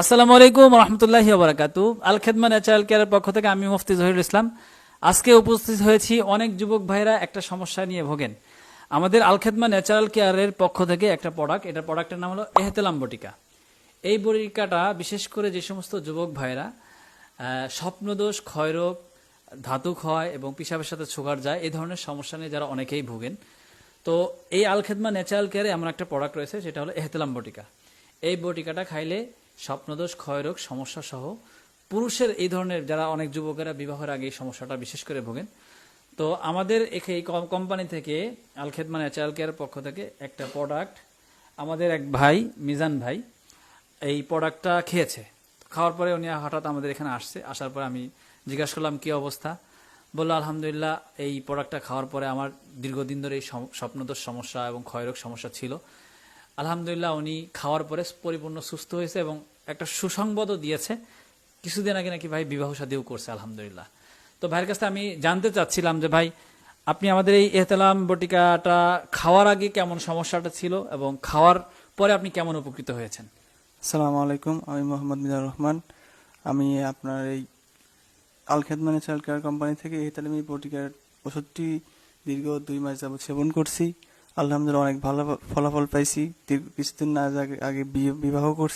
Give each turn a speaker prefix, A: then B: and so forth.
A: আসসালামু আলাইকুম রহমতুল্লাহি ওবারাকাতু। আল খেদমা ন্যাচারাল কেয়ারের পক্ষ থেকে আমি মুফতি জহিরুল ইসলাম আজকে উপস্থিত হয়েছি। অনেক যুবক ভাইরা একটা সমস্যা নিয়ে ভোগেন। আমাদের আল খেদমা ন্যাচারাল কেয়ারের পক্ষ থেকে একটা প্রোডাক্ট, এটা প্রোডাক্টের নাম হলো এহতেলাম বটিকা। এই বটিকাটা বিশেষ করে যে সমস্ত যুবক ভাইরা স্বপ্নদোষ, ক্ষয়রোগ, ধাতু ক্ষয় এবং পিসাবের সাথে সুগার যায়, এই ধরনের সমস্যা নিয়ে যারা অনেকেই ভোগেন, তো এই আল খেদমা ন্যাচারাল কেয়ারে এমন একটা প্রোডাক্ট রয়েছে, সেটা হলো এহতেলাম বটিকা। এই বটিকাটা খাইলে স্বপ্নদোষ, ক্ষয়রোগ সমস্যা সহ পুরুষের এই ধরনের যারা অনেক যুবকেরা বিবাহের আগে এই সমস্যাটা বিশেষ করে ভোগেন, তো আমাদের এই কোম্পানি থেকে আল খেদমা ন্যাচারাল কেয়ারের পক্ষ থেকে একটা প্রোডাক্ট আমাদের এক ভাই মিজান ভাই এই প্রোডাক্টটা খেয়েছে। খাওয়ার পরে উনি হঠাৎ আমাদের এখানে আসছে। আসার পরে আমি জিজ্ঞাসা করলাম কি অবস্থা। বললো আলহামদুলিল্লাহ, এই প্রোডাক্টটা খাওয়ার পরে আমার দীর্ঘদিন ধরে এই স্বপ্নদোষ সমস্যা এবং ক্ষয়রোগ সমস্যা ছিল। আলহামদুলিল্লাহ উনি খাওয়ার পরে পরিপূর্ণ সুস্থ হয়েছে এবং একটা সুসংবাদও দিয়েছে। কিছুদিন আগে নাকি ভাই বিবাহ শাদীও করছে আলহামদুলিল্লাহ। তো ভাইয়ের কাছে আমি জানতে চাচ্ছিলাম যে ভাই, আপনি আমাদের এই এহতেলাম বটিকাটা খাওয়ার আগে কেমন সমস্যাটা ছিল এবং খাওয়ার পরে আপনি কেমন উপকৃত হয়েছেন?
B: আসসালামু আলাইকুম, আমি মোহাম্মদ মিজানুর রহমান। আমি আপনার এই আল খেদমা ন্যাচারাল কেয়ার কোম্পানি থেকে এহতেলামি বটিকার ওষুধটি দীর্ঘ 2 মাস যাবত সেবন করছি। আলহামদুলিল্লাহ অনেক ভালো ফলাফল পাইছি। কিছুদিন আগে বিবাহ করছি।